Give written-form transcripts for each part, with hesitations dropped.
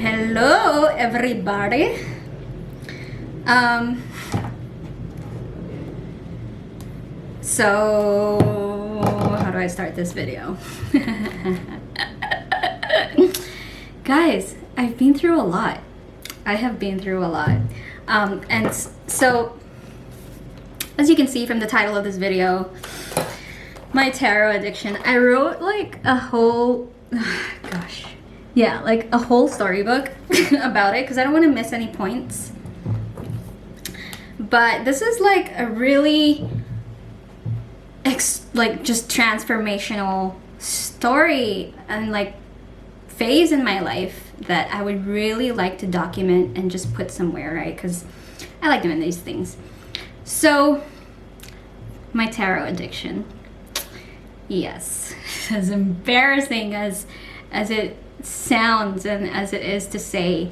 Hello, everybody. So how do I start this video? Guys, I've been through a lot. I have been through a lot. And so, as you can see from the title of this video, my tarot addiction, I wrote like a whole, like a whole storybook about it because I don't want to miss any points. But this is like a really just transformational story and like phase in my life that I would really like to document and just put somewhere, right? Because I like doing these things. So my tarot addiction, yes, as embarrassing as it sounds and as it is to say,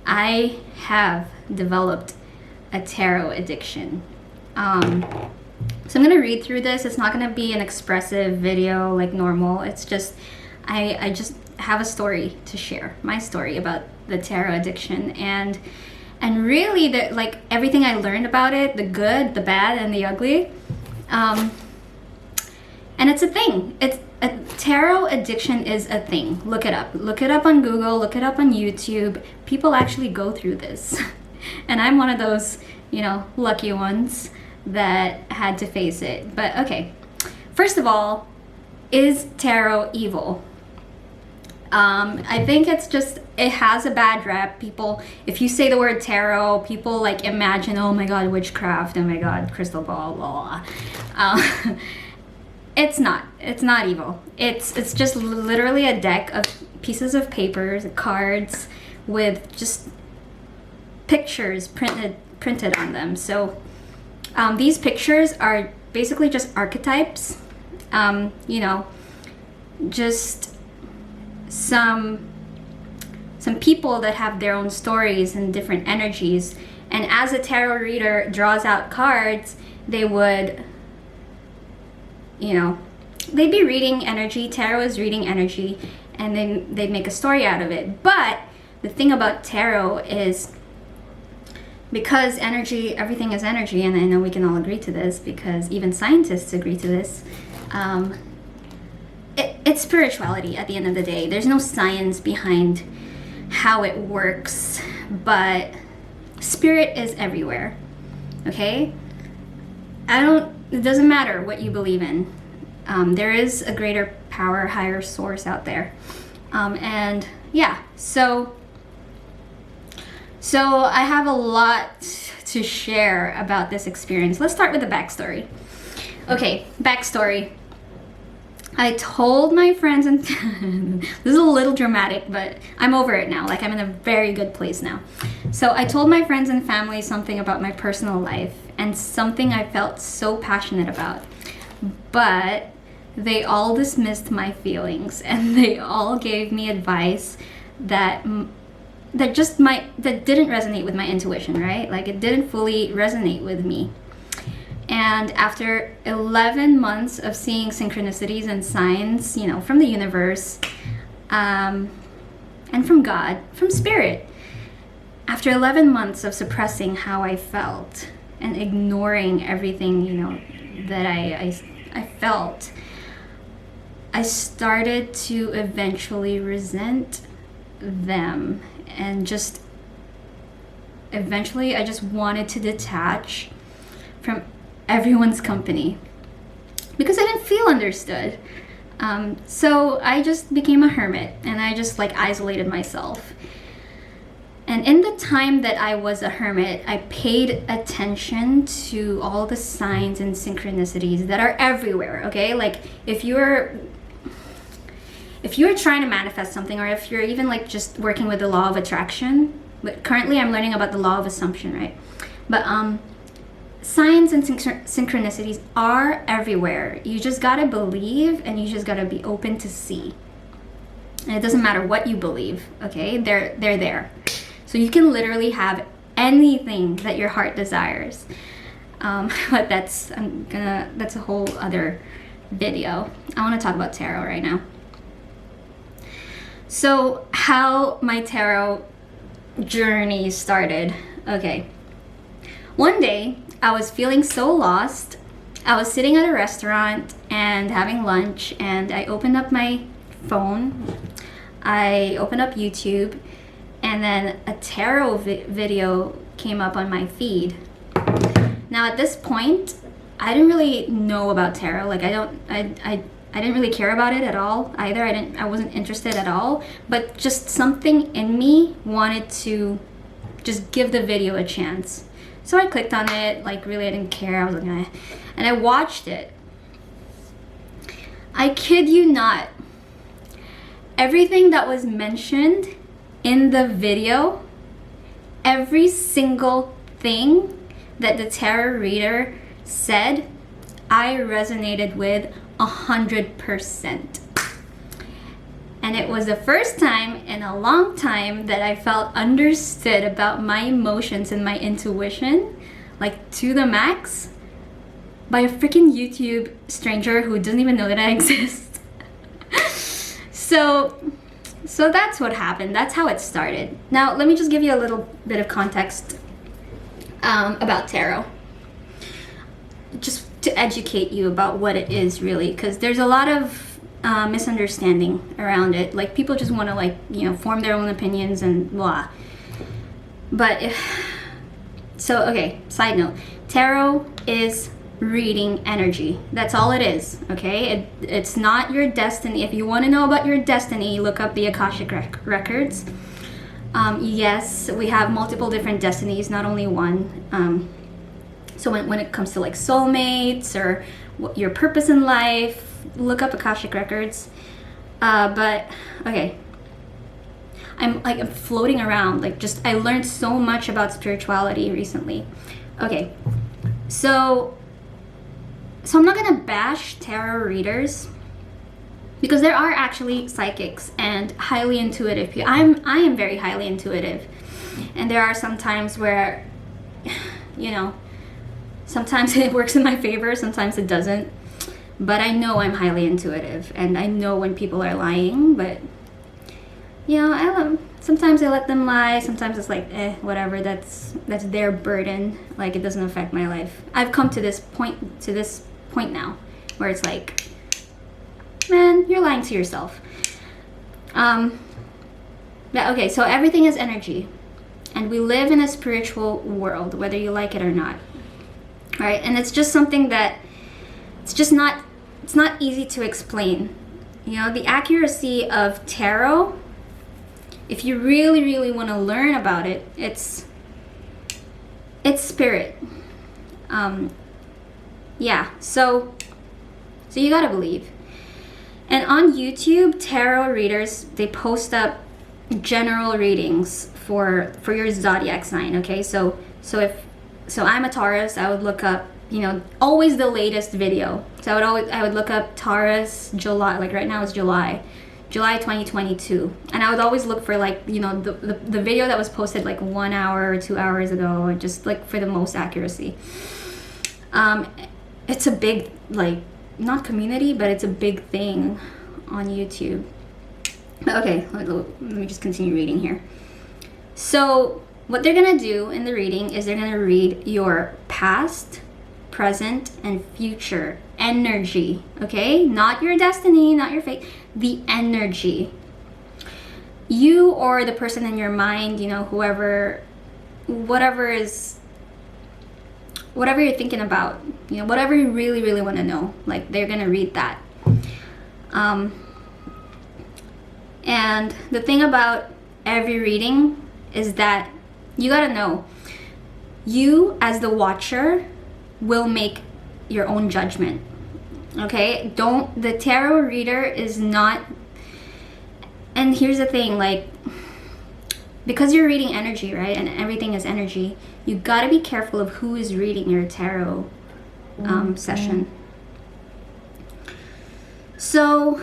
I have developed a tarot addiction. So I'm gonna read through this. It's not gonna be an expressive video like normal. It's just I just have a story to share, my story about the tarot addiction, and really that, like, everything I learned about it, the good, the bad, and the ugly. And it's a thing. It's a tarot addiction is a thing. Look it up. Look it up on Google. Look it up on YouTube. People actually go through this, and I'm one of those, lucky ones that had to face it. But okay, first of all, is tarot evil? I think it's just, it has a bad rep. People, if you say the word tarot, people like imagine, oh my god, witchcraft, oh my god, crystal ball, blah, blah. It's not evil. It's just literally a deck of pieces of papers, cards with just pictures printed on them. So these pictures are basically just archetypes, just some people that have their own stories and different energies. And as a tarot reader draws out cards, they would, they'd be reading energy. Tarot is reading energy, and then they'd make a story out of it. But the thing about tarot is, because energy, everything is energy, and I know we can all agree to this because even scientists agree to this, it's spirituality at the end of the day. There's no science behind how it works, but spirit is everywhere, okay? It doesn't matter what you believe in. There is a greater power, higher source out there. And yeah, so I have a lot to share about this experience. Let's start with the backstory. Okay, backstory. I told my friends, and this is a little dramatic, but I'm over it now. Like, I'm in a very good place now. So I told my friends and family something about my personal life and something I felt so passionate about. But they all dismissed my feelings, and they all gave me advice that didn't resonate with my intuition, right? Like, it didn't fully resonate with me. And after 11 months of seeing synchronicities and signs, from the universe, and from God, from spirit, after 11 months of suppressing how I felt and ignoring everything, that I felt, I started to eventually resent them, and just eventually I just wanted to detach from everyone's company because I didn't feel understood. So I just became a hermit, and I just isolated myself. And in the time that I was a hermit, I paid attention to all the signs and synchronicities that are everywhere, okay? Like, if you're trying to manifest something, or if you're even just working with the law of attraction, but currently I'm learning about the law of assumption, right? But signs and synchronicities are everywhere. You just gotta believe, and you just gotta be open to see. And it doesn't matter what you believe, okay? They're there. So you can literally have anything that your heart desires. But that's a whole other video. I want to talk about tarot right now. So, how my tarot journey started. Okay. One day, I was feeling so lost. I was sitting at a restaurant and having lunch, and I opened up my phone. I opened up YouTube, and then a tarot video came up on my feed. Now, at this point, I didn't really know about tarot. Like, I didn't really care about it at all either. I wasn't interested at all, but just something in me wanted to just give the video a chance. So I clicked on it, like really I didn't care. I was like, eh. And I watched it. I kid you not. Everything that was mentioned in the video, every single thing that the tarot reader said, I resonated with 100%. And it was the first time in a long time that I felt understood about my emotions and my intuition, like to the max, by a freaking YouTube stranger who doesn't even know that I exist. So that's what happened. That's how it started. Now, let me just give you a little bit of context about tarot. Just to educate you about what it is really, because there's a lot of misunderstanding around it. Like, people just want to form their own opinions and blah. But okay, side note, tarot is reading energy. That's all it is, okay? It's not your destiny. If you want to know about your destiny, look up the Akashic records. Yes, we have multiple different destinies, not only one. So when it comes to like soulmates or your purpose in life, look up Akashic records. But okay, I'm floating around. I learned so much about spirituality recently. Okay, so I'm not gonna bash tarot readers, because there are actually psychics and highly intuitive people. I am very highly intuitive, and there are some times where, sometimes it works in my favor, sometimes it doesn't. But I know I'm highly intuitive, and I know when people are lying. But sometimes I let them lie. Sometimes it's like, whatever. That's their burden. Like, it doesn't affect my life. I've come to this point now, where it's like, man, you're lying to yourself. Okay, so everything is energy, and we live in a spiritual world, whether you like it or not. All right, and it's just something that it's not easy to explain. The accuracy of tarot, if you really, really want to learn about it, it's spirit. So you gotta believe. And on YouTube, tarot readers, they post up general readings for your zodiac sign. Okay, so I'm a Taurus. I would look up, always the latest video. So I would look up Taurus July. Like right now it's July 2022, and I would always look for the video that was posted 1 hour or 2 hours ago, just for the most accuracy. It's a big not community, but it's a big thing on YouTube. Okay, let me just continue reading here. So what they're gonna do in the reading is they're gonna read your past, present, and future energy. Okay, not your destiny, not your fate, the energy. You or the person in your mind, whatever you're thinking about, whatever you really, really want to know, they're gonna read that. And the thing about every reading is that you gotta know, you as the watcher will make your own judgment. Okay, the tarot reader is not. And here's the thing, because you're reading energy, right, and everything is energy, you gotta be careful of who is reading your tarot session. So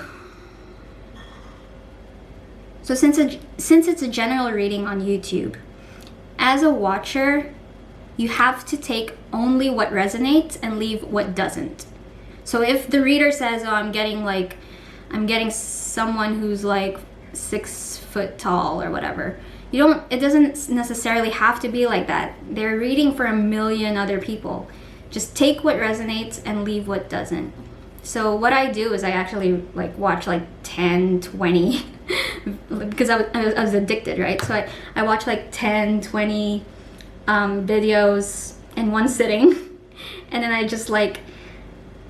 since it's a general reading on YouTube, as a watcher, you have to take only what resonates and leave what doesn't. So if the reader says, "Oh, I'm getting someone who's 6 foot tall or whatever. It doesn't necessarily have to be like that. They're reading for a million other people. Just take what resonates and leave what doesn't. So what I do is I actually like watch like 10, 20 because I was addicted, right? So I watch like 10, 20 videos in one sitting, and then I just like,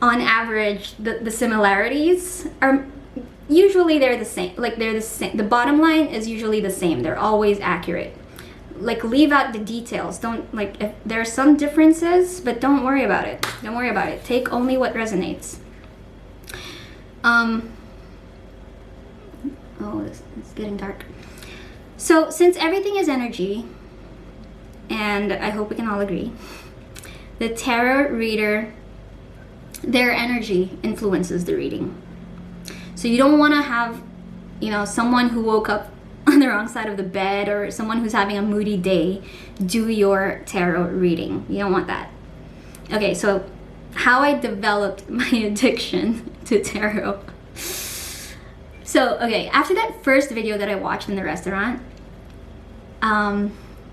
on average, the similarities are usually they're the same. Like they're the same. The bottom line is usually the same. They're always accurate. Like leave out the details. Don't like, if there are some differences, but don't worry about it. Don't worry about it. Take only what resonates. Oh, it's getting dark. So since everything is energy, and I hope we can all agree, the tarot reader, their energy influences the reading. So you don't want to have, someone who woke up on the wrong side of the bed or someone who's having a moody day do your tarot reading. You don't want that. Okay, so how I developed my addiction to tarot. So, okay, after that first video that I watched in the restaurant, I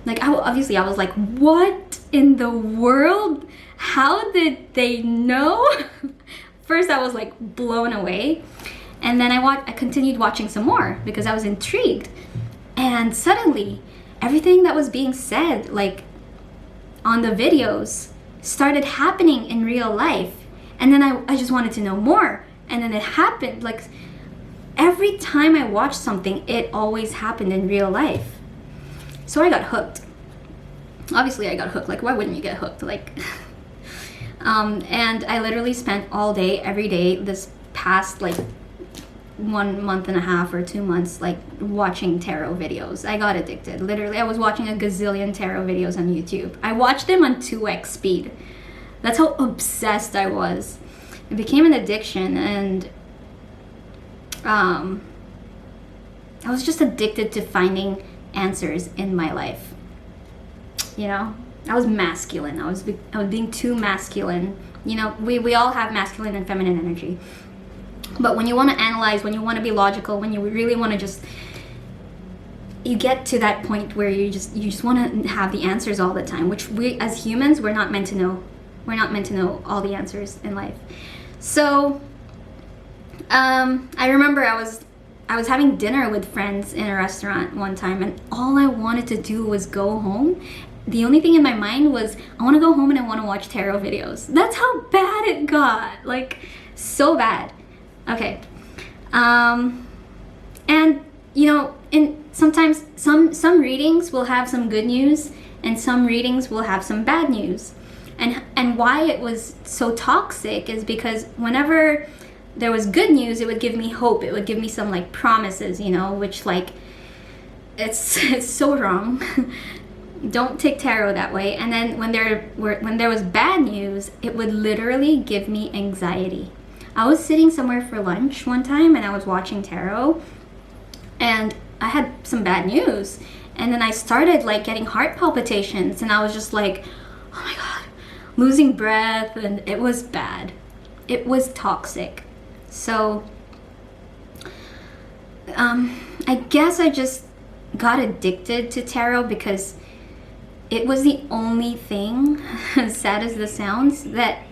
was like, what in the world? How did they know? First, I was like blown away. And then I continued watching some more because I was intrigued. And suddenly, everything that was being said, like on the videos, started happening in real life. And then I just wanted to know more. And then it happened. Like every time I watched something, it always happened in real life. So I got hooked. Obviously, I got hooked. Like, why wouldn't you get hooked? Like, and I literally spent all day, every day, this past like 1.5 months or 2 months, like watching tarot videos. I got addicted. Literally, I was watching a gazillion tarot videos on YouTube. I watched them on 2x speed. That's how obsessed I was. It became an addiction, and I was just addicted to finding answers in my life. I was masculine. I was being too masculine. We all have masculine and feminine energy. But when you want to analyze, when you want to be logical, when you really want to you get to that point where you just want to have the answers all the time, which we as humans, we're not meant to know. We're not meant to know all the answers in life. So I remember I was having dinner with friends in a restaurant one time, and all I wanted to do was go home. The only thing in my mind was, I want to go home and I want to watch tarot videos. That's how bad it got. Like, so bad. Okay. And sometimes some readings will have some good news, and some readings will have some bad news. And why it was so toxic is because whenever there was good news, it would give me hope. It would give me some like promises, which like it's so wrong. Don't take tarot that way. And then when there was bad news, it would literally give me anxiety. I was sitting somewhere for lunch one time and I was watching tarot, and I had some bad news, and then I started like getting heart palpitations, and I was just like, oh my god, losing breath, and it was bad. It was toxic. So I guess I just got addicted to tarot because it was the only thing, as sad as this sounds, that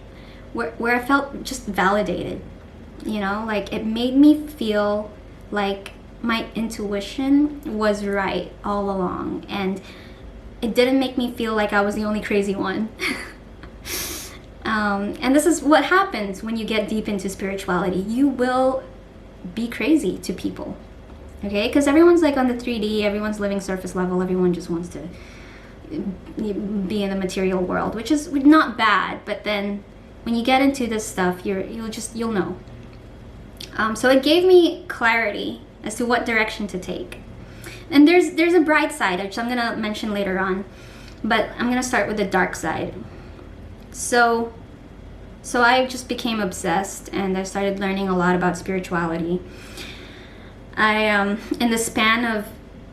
where I felt just validated. Like it made me feel like my intuition was right all along, and it didn't make me feel like I was the only crazy one. And this is what happens when you get deep into spirituality. You will be crazy to people, okay? Because everyone's like on the 3D, everyone's living surface level, everyone just wants to be in the material world, which is not bad, but then when you get into this stuff, you'll know. So it gave me clarity as to what direction to take. And there's a bright side, which I'm gonna mention later on, but I'm gonna start with the dark side. So I just became obsessed, and I started learning a lot about spirituality. I in the span of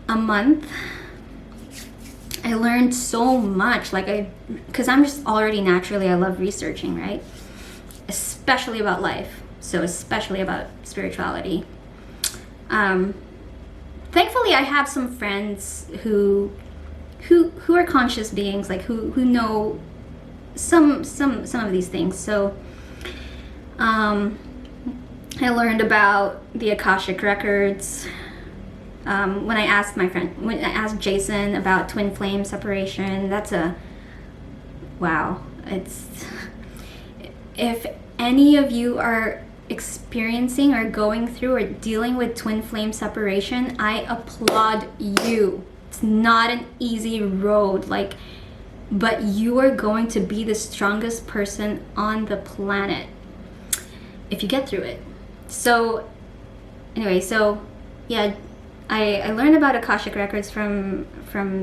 a month, I learned so much. Because I'm just already naturally, I love researching, right? Especially about life. So especially about spirituality. thankfully I have some friends who are conscious beings, like who know some of these things. So I learned about the Akashic records when I asked Jason about twin flame separation. That's a wow. It's, if any of you are experiencing or going through or dealing with twin flame separation, I applaud you. It's not an easy road, like, but you are going to be the strongest person on the planet if you get through it. So anyway, so yeah, I learned about Akashic records from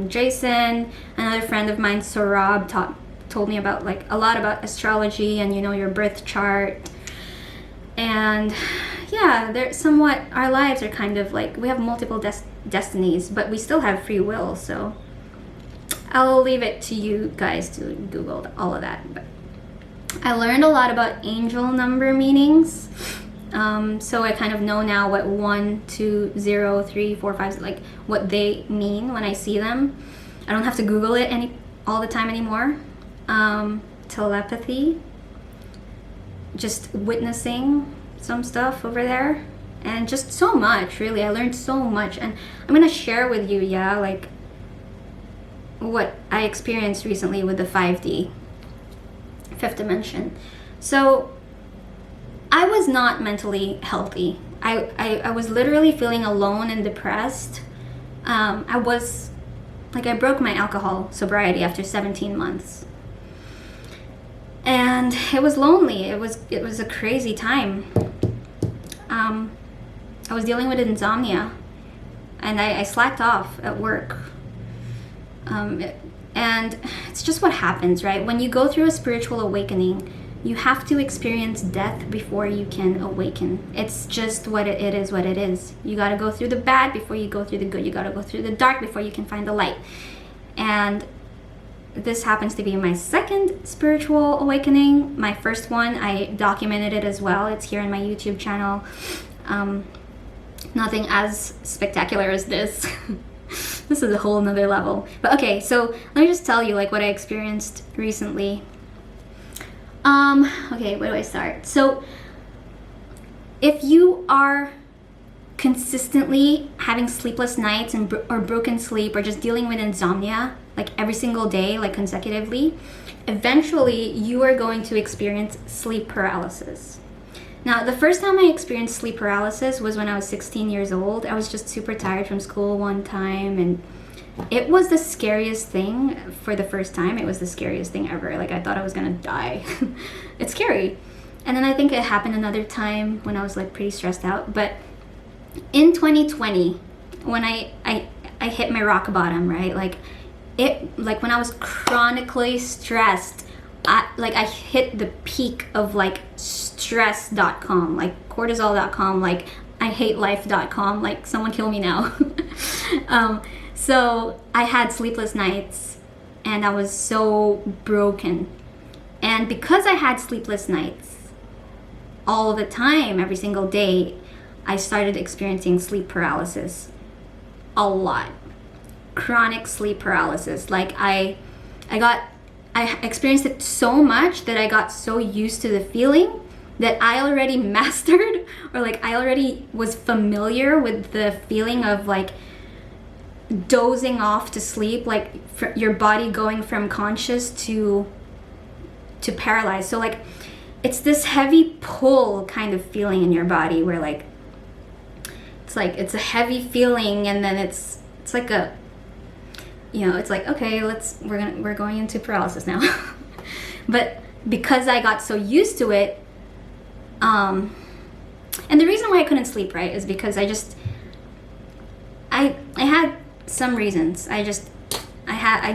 Jason. Another friend of mine, Sorab, told me about like a lot about astrology and, you know, your birth chart. And yeah, they're somewhat, our lives are kind of like, we have multiple destinies, but we still have free will. So I'll leave it to you guys to Google all of that. But I learned a lot about angel number meanings. So I kind of know now what 1, 2, 0, 3, 4, 5, like what they mean when I see them. I don't have to Google it all the time anymore. Telepathy, just witnessing some stuff over there, and just so much, really. I learned so much, and I'm gonna share with you, yeah, like what I experienced recently with the 5D, fifth dimension. So I was not mentally healthy. I was literally feeling alone and depressed. I broke my alcohol sobriety after 17 months. And it was lonely. It was a crazy time. I was dealing with insomnia, and I slacked off at work. And it's just what happens, right? When you go through a spiritual awakening, you have to experience death before you can awaken. It's just what it is, what it is. You got to go through the bad before you go through the good. You got to go through the dark before you can find the light. And this happens to be my second spiritual awakening. My first one, I documented it as well. It's here on my YouTube channel. Nothing as spectacular as this. This is a whole nother level. But okay, so let me just tell you like what I experienced recently. Okay, where do I start? So if you are consistently having sleepless nights or broken sleep, or just dealing with insomnia like every single day, like consecutively, eventually you are going to experience sleep paralysis. Now, the first time I experienced sleep paralysis was when I was 16 years old. I was just super tired from school one time, and it was the scariest thing. For the first time, it was the scariest thing ever. Like, I thought I was gonna die. It's scary. And then I think it happened another time when I was like pretty stressed out. But in 2020, when I hit my rock bottom, right? Like when I was chronically stressed, I hit the peak of like stress.com, like cortisol.com, like I hate life.com, like someone kill me now. So I had sleepless nights, and I was so broken. And because I had sleepless nights all the time, every single day, I started experiencing sleep paralysis a lot. Chronic sleep paralysis. Like I experienced it so much that I got so used to the feeling that I already mastered, or like I already was familiar with the feeling of like dozing off to sleep, like your body going from conscious to paralyzed. So like it's this heavy pull kind of feeling in your body where like it's a heavy feeling, and then it's like a, you know, it's like, okay, we're going into paralysis now. But because I got so used to it, and the reason why I couldn't sleep, right, is because I had some reasons. I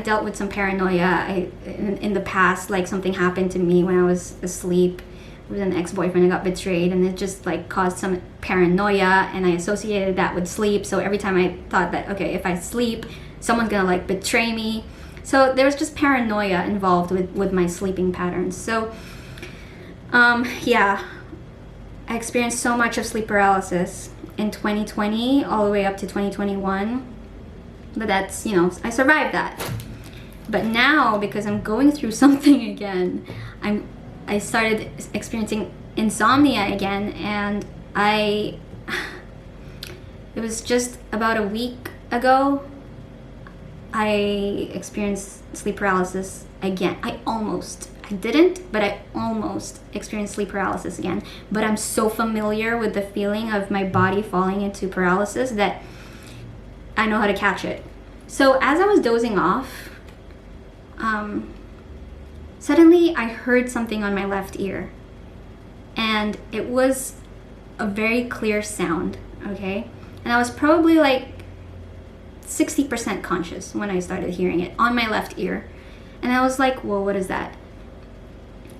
dealt with some paranoia in the past. Like something happened to me when I was asleep with an ex-boyfriend. I got betrayed, and it just like caused some paranoia, and I associated that with sleep. So every time I thought that, okay, if I sleep, someone's gonna like betray me. So there was just paranoia involved with my sleeping patterns. So yeah, I experienced so much of sleep paralysis. in 2020 all the way up to 2021. But that's, you know, I survived that. But now, because I'm going through something again, I started experiencing insomnia again, and it was just about a week ago, I experienced sleep paralysis again. I didn't, but I almost experienced sleep paralysis again. But I'm so familiar with the feeling of my body falling into paralysis that I know how to catch it. So as I was dozing off, suddenly I heard something on my left ear. And it was a very clear sound, okay? And I was probably like 60% conscious when I started hearing it on my left ear. And I was like, whoa, what is that?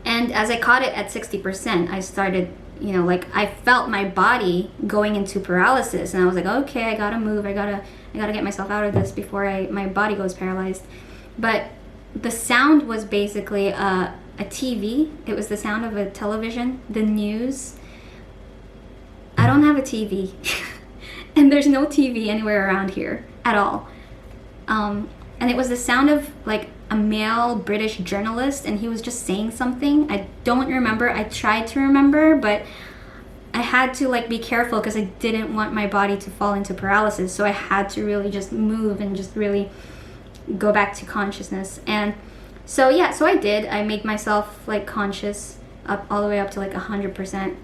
And as I caught it at 60%, I started, you know, like I felt my body going into paralysis. And I was like, okay, I gotta move. I gotta get myself out of this before my body goes paralyzed. But the sound was basically a TV. It was the sound of a television, the news. I don't have a TV. And there's no TV anywhere around here at all. And it was the sound of like a male British journalist, and he was just saying something. I don't remember. I tried to remember, but I had to like be careful because I didn't want my body to fall into paralysis. So I had to really just move and just really go back to consciousness. And so yeah, so I did. I made myself like conscious up all the way up to like 100%.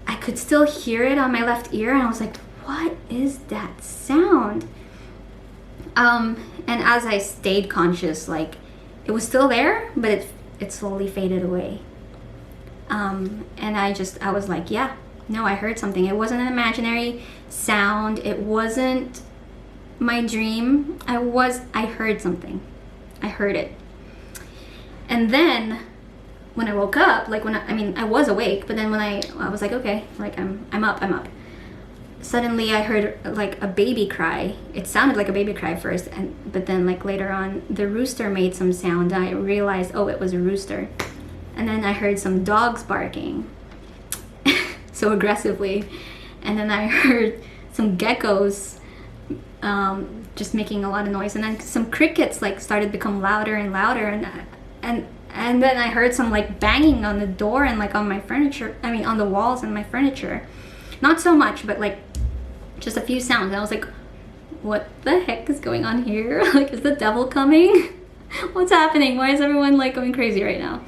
I could still hear it on my left ear, and I was like, what is that sound? And as I stayed conscious, like it was still there, but it slowly faded away. And I was like, yeah, no, I heard something. It wasn't an imaginary sound. It wasn't my dream. I heard something. I heard it. And then when I woke up, like I was awake, but then when I was like, okay, like I'm up. Suddenly I heard like a baby cry. It sounded like a baby cry first, but then like later on the rooster made some sound. I realized, oh, it was a rooster. And then I heard some dogs barking so aggressively. And then I heard some geckos just making a lot of noise. And then some crickets like started to become louder and louder. And then I heard some like banging on the door and like on my furniture. I mean, on the walls and my furniture. Not so much, but like just a few sounds. And I was like, what the heck is going on here? Like, is the devil coming? What's happening? Why is everyone like going crazy right now?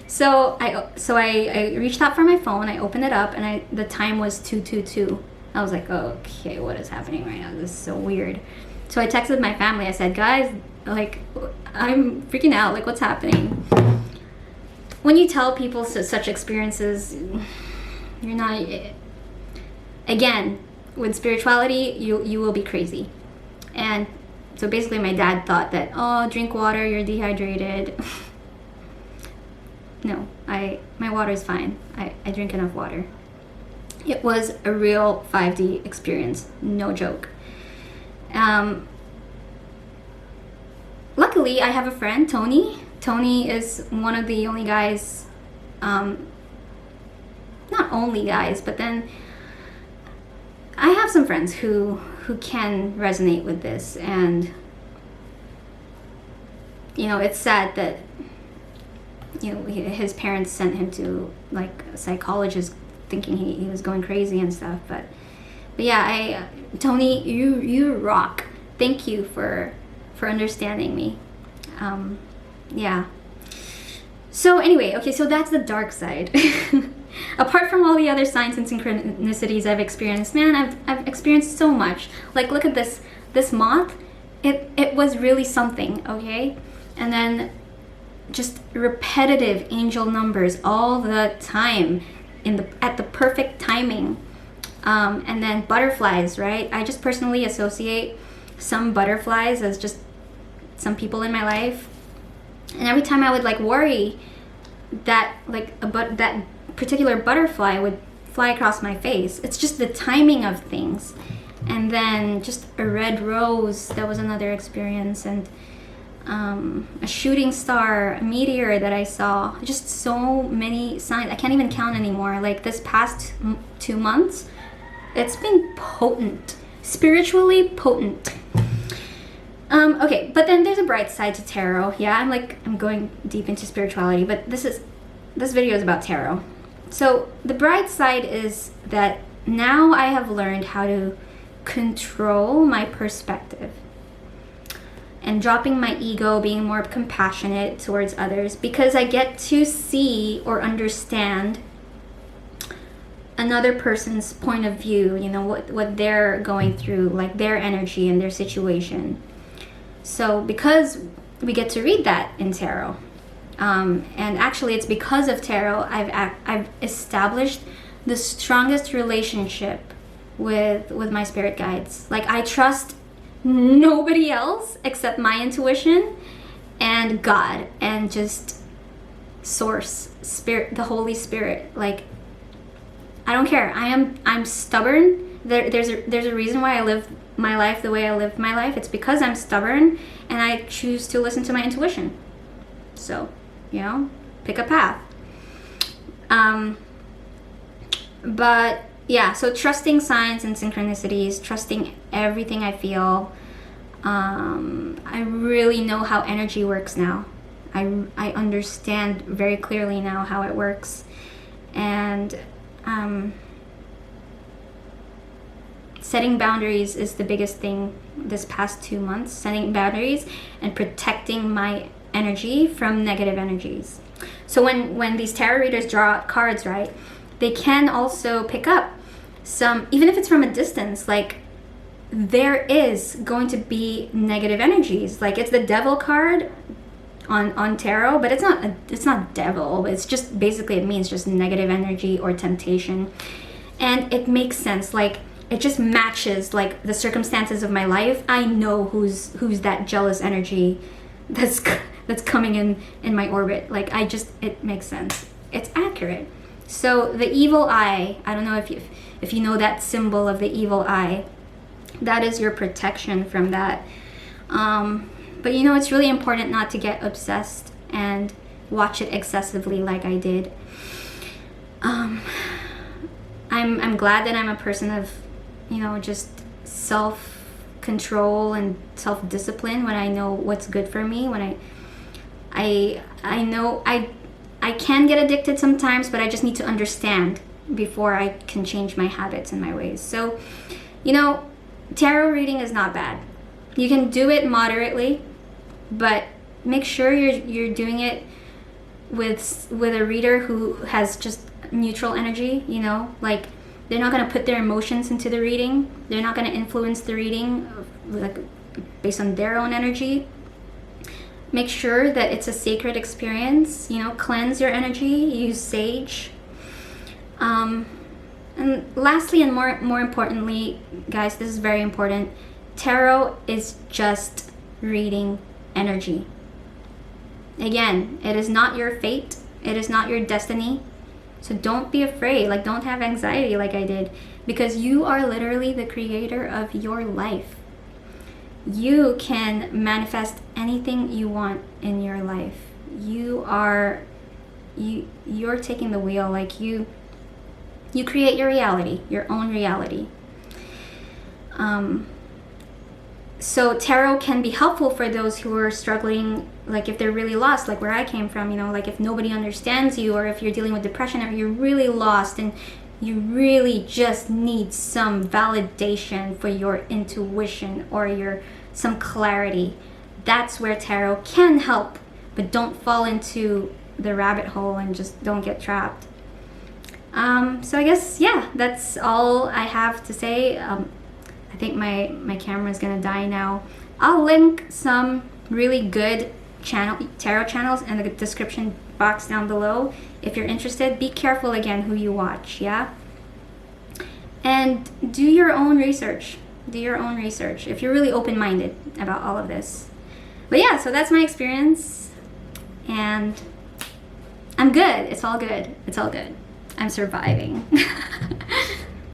So I reached out for my phone. I opened it up, and the time was 2:22. I was like, okay, what is happening right now? This is so weird. So I texted my family. I said, guys, like, I'm freaking out. Like, what's happening? When you tell people such experiences, you're not. Again, with spirituality, you will be crazy. And so basically my dad thought that, oh, drink water, you're dehydrated. No, my water is fine. I drink enough water. It was a real 5D experience, no joke. Luckily, I have a friend, Tony. Tony is one of the only guys, not only guys, but then I have some friends who can resonate with this. And you know, it's sad that, you know, his parents sent him to like a psychologist thinking he was going crazy and stuff. But yeah, Tony, you rock. Thank you for understanding me. Yeah. So anyway, okay, so that's the dark side. Apart from all the other signs and synchronicities I've experienced, man, I've experienced so much. Like, look at this moth. It was really something, okay? And then just repetitive angel numbers all the time at the perfect timing. And then butterflies, right? I just personally associate some butterflies as just some people in my life. And every time I would like worry that like that particular butterfly would fly across my face. It's just the timing of things. And then just a red rose, that was another experience. And a shooting star, a meteor that I saw. Just so many signs. I can't even count anymore. Like this past 2 months, It's been potent, spiritually potent. Okay, but then there's a bright side to tarot. Yeah, I'm going deep into spirituality, but this video is about tarot. So the bright side is that now I have learned how to control my perspective and dropping my ego, being more compassionate towards others, because I get to see or understand another person's point of view, you know, what they're going through, like their energy and their situation. So because we get to read that in tarot, and actually it's because of tarot I've established the strongest relationship with my spirit guides. Like, I trust nobody else except my intuition and God and just source, spirit, the Holy Spirit. Like, I don't care. I'm stubborn. There's a reason why I live my life the way I live my life. It's because I'm stubborn and I choose to listen to my intuition. So, you know, pick a path. But yeah, so trusting signs and synchronicities, trusting everything I feel. I really know how energy works now. I understand very clearly now how it works. And setting boundaries is the biggest thing this past 2 months. Setting boundaries and protecting my energy from negative energies. So when these tarot readers draw out cards, right, they can also pick up some, even if it's from a distance, like there is going to be negative energies. Like, it's the devil card on tarot, but it's not devil. It's just basically, it means just negative energy or temptation. And it makes sense. Like, it just matches like the circumstances of my life. I know who's that jealous energy that's coming in my orbit. Like, it makes sense. It's accurate. So the evil eye, I don't know if you know that symbol of the evil eye, that is your protection from that. But you know, it's really important not to get obsessed and watch it excessively like I did. I'm glad that I'm a person of, you know, just self-control and self-discipline when I know what's good for me. When I know I can get addicted sometimes, but I just need to understand before I can change my habits and my ways. So, you know, tarot reading is not bad. You can do it moderately, but make sure you're doing it with a reader who has just neutral energy, you know? Like, they're not going to put their emotions into the reading. They're not going to influence the reading like based on their own energy. Make sure that it's a sacred experience, you know, cleanse your energy, use sage. And lastly, and more importantly, guys, this is very important, tarot is just reading energy. Again, it is not your fate. It is not your destiny. So don't be afraid. Like, don't have anxiety like I did, because you are literally the creator of your life. You can manifest anything you want in your life. You're taking the wheel. Like, you create your reality, your own reality. So tarot can be helpful for those who are struggling, like if they're really lost, like where I came from, you know, like if nobody understands you, or if you're dealing with depression, or you're really lost and you really just need some validation for your intuition or some clarity. That's where tarot can help, but don't fall into the rabbit hole and just don't get trapped. So I guess, yeah, that's all I have to say. I think my camera is gonna die now. I'll link some really good tarot channels in the description box down below if you're interested. Be careful again who you watch, yeah? And do your own research. Do your own research if you're really open-minded about all of this. But yeah, so that's my experience, and I'm good. It's all good. It's all good. I'm surviving.